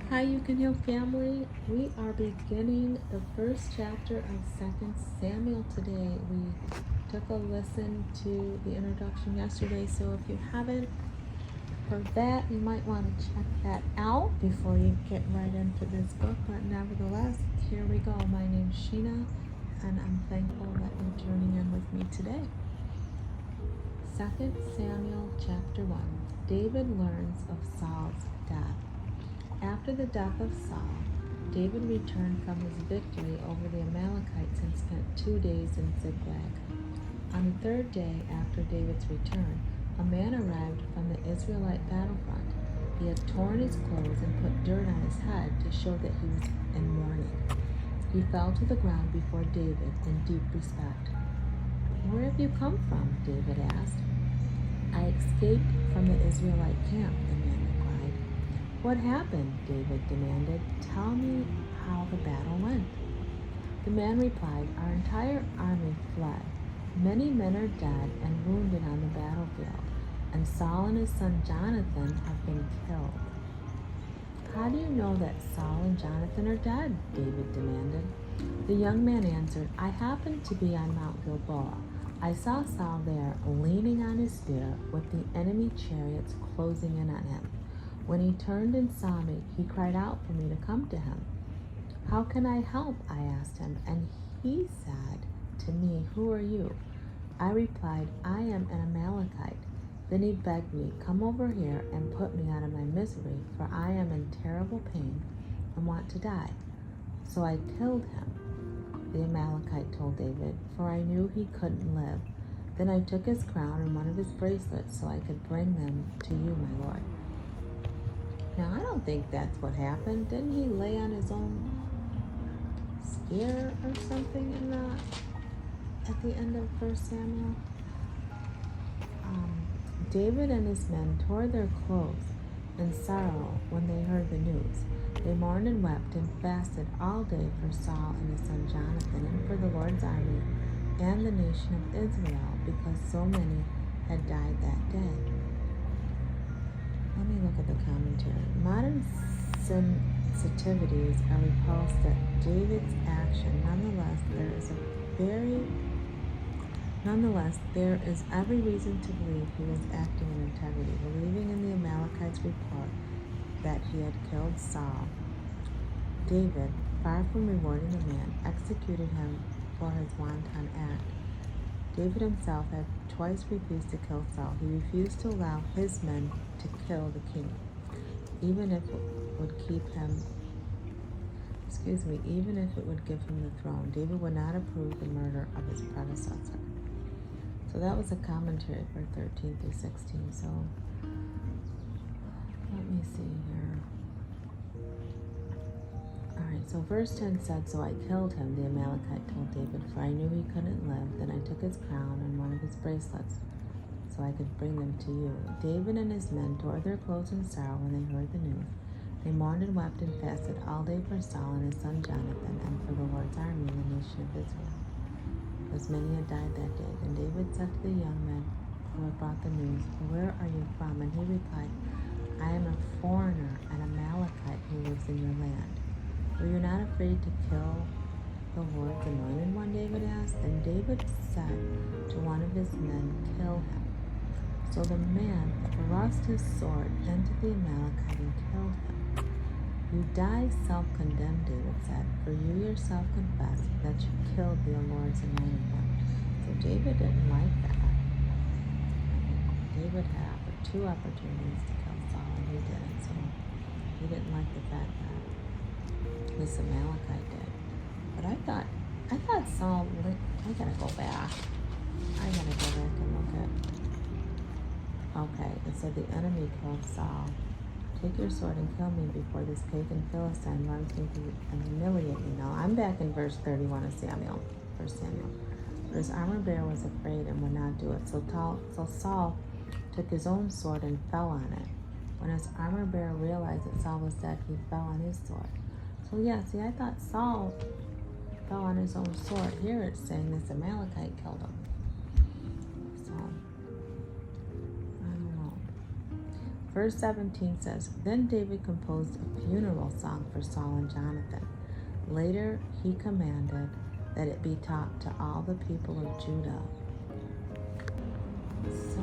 Hi, You Can Heal family. We are beginning the first chapter of 2nd Samuel today. We took a listen to the introduction yesterday, so if you haven't heard that, you might want to check that out before you get right into this book. But nevertheless, here we go. My name's Shena, and I'm thankful that you're joining in with me today. 2nd Samuel chapter 1. David learns of Saul's death. After the death of Saul, David returned from his victory over the Amalekites and spent 2 days in Ziklag. On the third day after David's return, a man arrived from the Israelite battlefront. He had torn his clothes and put dirt on his head to show that he was in mourning. He fell to the ground before David in deep respect. "Where have you come from?" David asked. "I escaped from the Israelite camp," the man replied. "What happened?" David demanded. "Tell me how the battle went." The man replied, "Our entire army fled. Many men are dead and wounded on the battlefield, and Saul and his son Jonathan have been killed." "How do you know that Saul and Jonathan are dead?" David demanded. The young man answered, "I happened to be on Mount Gilboa. I saw Saul there, leaning on his spear, with the enemy chariots closing in on him. When he turned and saw me, he cried out for me to come to him. 'How can I help?' I asked him, and he said to me, 'Who are you?' I replied, 'I am an Amalekite.' Then he begged me, 'Come over here and put me out of my misery, for I am in terrible pain and want to die.' So I killed him," the Amalekite told David, "for I knew he couldn't live. Then I took his crown and one of his bracelets so I could bring them to you, my lord." Now, I don't think that's what happened. Didn't he lay on his own spear or something at the end of 1 Samuel? David and his men tore their clothes in sorrow when they heard the news. They mourned and wept and fasted all day for Saul and his son Jonathan and for the Lord's army and the nation of Israel, because so many had died that day. Let me look at the commentary. Modern sensitivities are repulsed at David's action. Nonetheless, there is every reason to believe he was acting in integrity, believing in the Amalekites' report that he had killed Saul. David, far from rewarding the man, executed him for his wanton act. David himself had twice refused to kill Saul. He refused to allow his men to kill the king, even if it would give him the throne. David would not approve the murder of his predecessor. So that was a commentary for 13 through 16. So let me see here. Alright, so verse 10 said, "So I killed him," the Amalekite told David, "for I knew he couldn't live. Then I took his crown and one of his bracelets so I could bring them to you." David and his men tore their clothes in sorrow when they heard the news. They mourned and wept and fasted all day for Saul and his son Jonathan and for the Lord's army and the nation of Israel, as many had died that day. Then David said to the young men who had brought the news, "Where are you from?" And he replied, "I am a foreigner, an Amalekite who lives in your land." "Were you not afraid to kill the Lord's anointed one?" David asked. Then David said to one of his men, "Kill him." So the man thrust his sword into the Amalekite and killed him. "You die self-condemned," David said, "for you yourself confessed that you killed the Lord's anointed one." So David didn't like that. David had two opportunities to kill Saul, and he didn't. So he didn't like the fact that this Amalekite did. But I thought Saul, I gotta go back. I gotta go back and look at. Okay, it said the enemy killed Saul. "Take your sword and kill me before this pagan Philistine runs me through and humiliate me." Now, I'm back in verse 31 of 1 Samuel. But his armor bearer was afraid and would not do it. So Saul took his own sword and fell on it. When his armor bearer realized that Saul was dead, he fell on his sword. So yeah, see, I thought Saul fell on his own sword. Here it's saying this Amalekite killed him. So verse 17 says, Then David composed a funeral song for Saul and Jonathan. Later, he commanded that it be taught to all the people of Judah. So,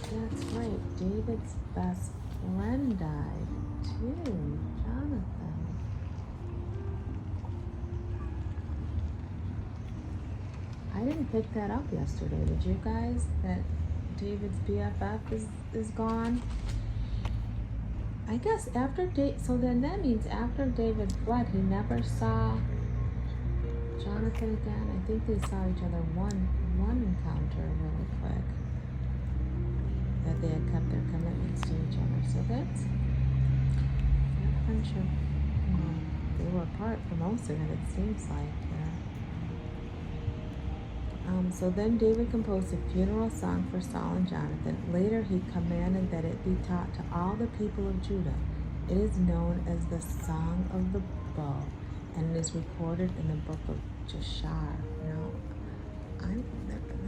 that's right. David's best friend died, too. Jonathan. I didn't pick that up yesterday. Did you guys? That David's BFF is gone? I guess after David, so then that means after David fled, he never saw Jonathan again. I think they saw each other one encounter really quick. That they had kept their commitments to each other. So that's that friendship. They were apart for most of it seems like. So then David composed a funeral song for Saul and Jonathan. Later he commanded that it be taught to all the people of Judah. It is known as the Song of the Bow, and it is recorded in the book of Jashar. Now,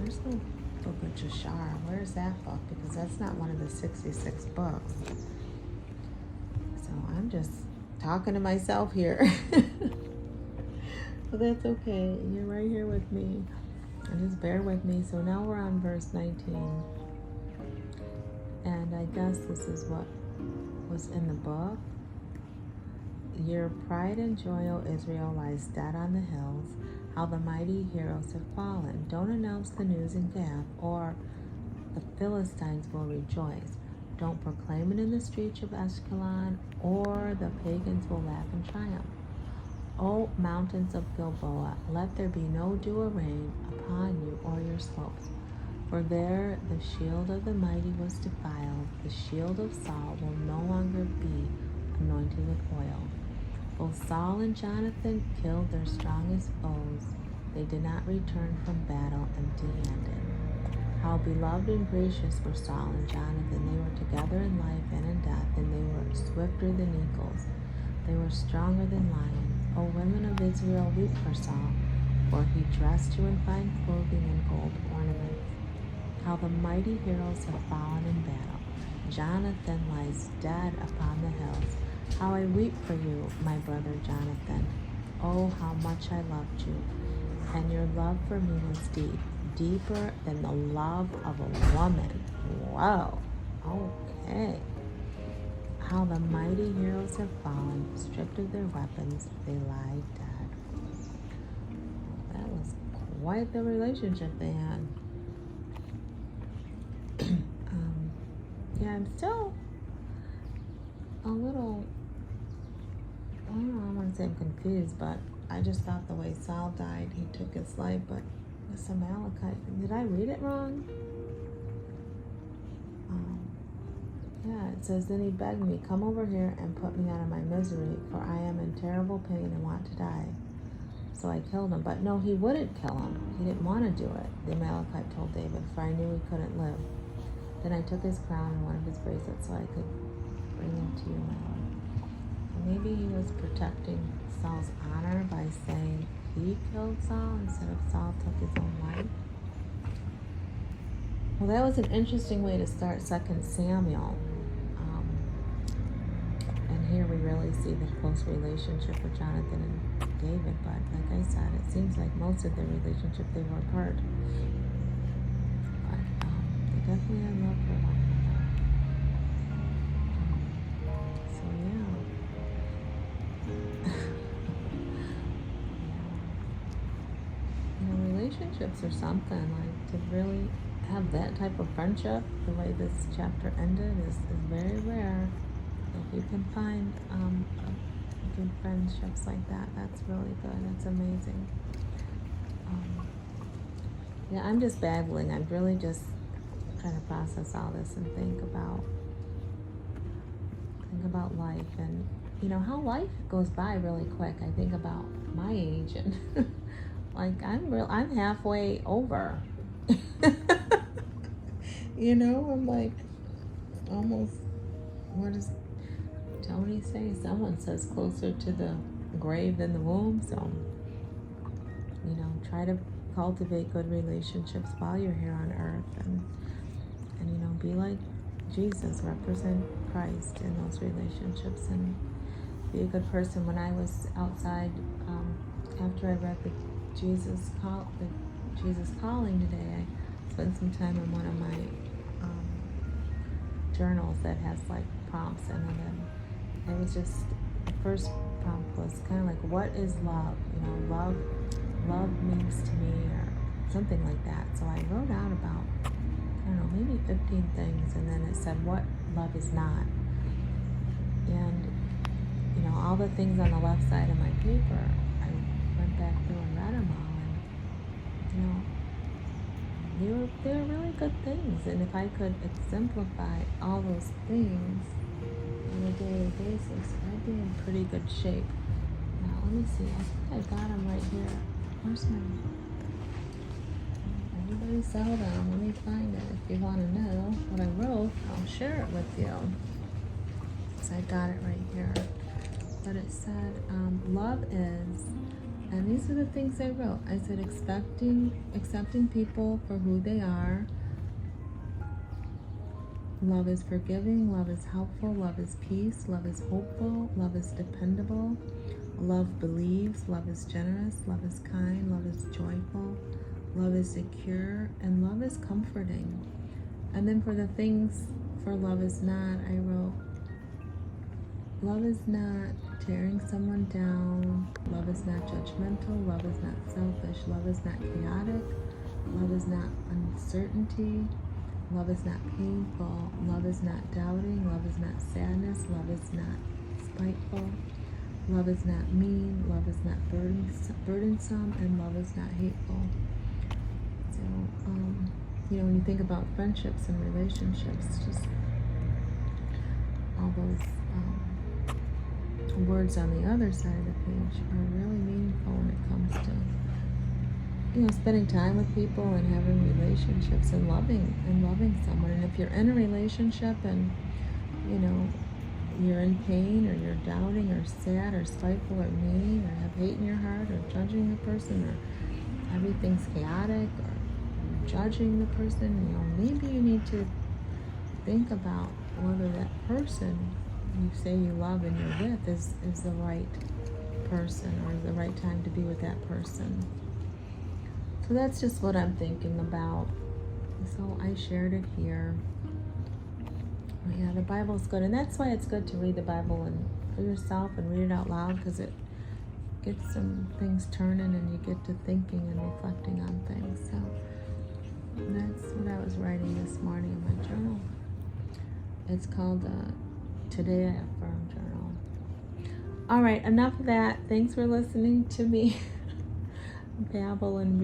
there's no book of Jashar. Where's that book? Because that's not one of the 66 books. So I'm just talking to myself here. But that's okay. You're right here with me. And just bear with me. So now we're on verse 19. And I guess this is what was in the book. Your pride and joy, O Israel, lies dead on the hills. How the mighty heroes have fallen. Don't announce the news in Gath, or the Philistines will rejoice. Don't proclaim it in the streets of Ashkelon, or the pagans will laugh in triumph. O mountains of Gilboa, let there be no dew or rain upon you or your slopes. For there the shield of the mighty was defiled. The shield of Saul will no longer be anointed with oil. Both Saul and Jonathan killed their strongest foes. They did not return from battle empty-handed. How beloved and gracious were Saul and Jonathan. They were together in life and in death, and they were swifter than eagles. They were stronger than lions. O women of Israel, weep for Saul, for he dressed you in fine clothing and gold ornaments. How the mighty heroes have fallen in battle. Jonathan lies dead upon the hills. How I weep for you, my brother Jonathan. Oh, how much I loved you. And your love for me was deep, deeper than the love of a woman. Whoa. Okay. How the mighty heroes have fallen, stripped of their weapons, they lie dead. That was quite the relationship they had. Yeah, I'm still a little, I don't know, I want to say I'm confused, but I just thought the way Saul died, he took his life, but this Amalekite, did I read it wrong? Yeah, it says, then he begged me, come over here and put me out of my misery, for I am in terrible pain and want to die. So I killed him. But no, he wouldn't kill him. He didn't want to do it, the Amalekite told David, for I knew he couldn't live. Then I took his crown and one of his bracelets so I could bring him to you, my lord. Maybe he was protecting Saul's honor by saying he killed Saul instead of Saul took his own life. Well, that was an interesting way to start 2 Samuel. And here we really see the close relationship with Jonathan and David. But like I said, it seems like most of their relationship, they were apart. But they definitely had love for one another. So yeah. Relationships are something. Like, to really have that type of friendship, the way this chapter ended, is very rare. If you can find good friendships like that, that's really good. That's amazing. Yeah, I'm just babbling. I'm really just trying to process all this and think about life, and how life goes by really quick. I think about my age, and like I'm halfway over. I'm like almost, what does Tony say? Someone says closer to the grave than the womb. So, try to cultivate good relationships while you're here on earth, and be like Jesus, represent Christ in those relationships, and be a good person. When I was outside, after I read the Jesus Calling today, I spent some time in one of my journals that has like prompts in it, and it was just, the first prompt was kind of like, what is love? Love means to me, or something like that. So I wrote out about, I don't know, maybe 15 things, and then it said what love is not. And all the things on the left side of my paper, I went back through and read them all, and they were really good things. And if I could exemplify all those things on a daily basis, I'd be in pretty good shape. Now let me see, I think I got them right here. Where's my, everybody settle down, let me find it. If you want to know what I wrote, I'll share it with you. So I got it right here. But it said, love is, and these are the things I wrote. I said, accepting people for who they are. Love is forgiving, love is helpful, love is peace, love is hopeful, love is dependable. Love believes, love is generous, love is kind, love is joyful, love is secure, and love is comforting. And then for the things for love is not, I wrote, love is not tearing someone down, love is not judgmental, love is not selfish, love is not chaotic, love is not uncertainty, love is not painful, love is not doubting, love is not sadness, love is not spiteful, love is not mean, love is not burdensome, and love is not hateful. So, when you think about friendships and relationships, just all those words on the other side of the page are really meaningful when it comes to, spending time with people and having relationships and loving someone. And if you're in a relationship and, you're in pain, or you're doubting, or sad, or spiteful, or mean, or have hate in your heart, or judging the person, or everything's chaotic, or you're judging the person, maybe you need to think about whether that person you say you love and you're with is the right person, or the right time to be with that person. So that's just what I'm thinking about. So I shared it here. Yeah, the Bible's good, and that's why it's good to read the Bible and for yourself and read it out loud, because it gets some things turning and you get to thinking and reflecting on things. So that's what I was writing this morning in my journal. It's called Today I Affirm Journal. All right, enough of that. Thanks for listening to me babble and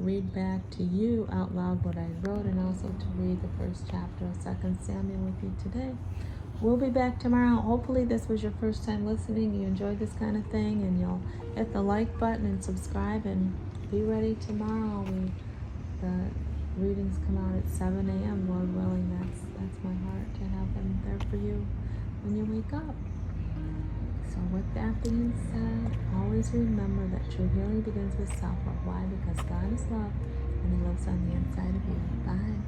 read back to you out loud what I wrote, and also to read the first chapter of 2 Samuel with you today. We'll be back tomorrow. Hopefully this was your first time listening. You enjoyed this kind of thing, and you'll hit the like button and subscribe, and be ready tomorrow. The readings come out at 7 a.m. Lord willing. That's my heart, to have them there for you when you wake up. So with that being said, always remember that true healing begins with self-love. Why? Because God is love, and He lives on the inside of you. Bye.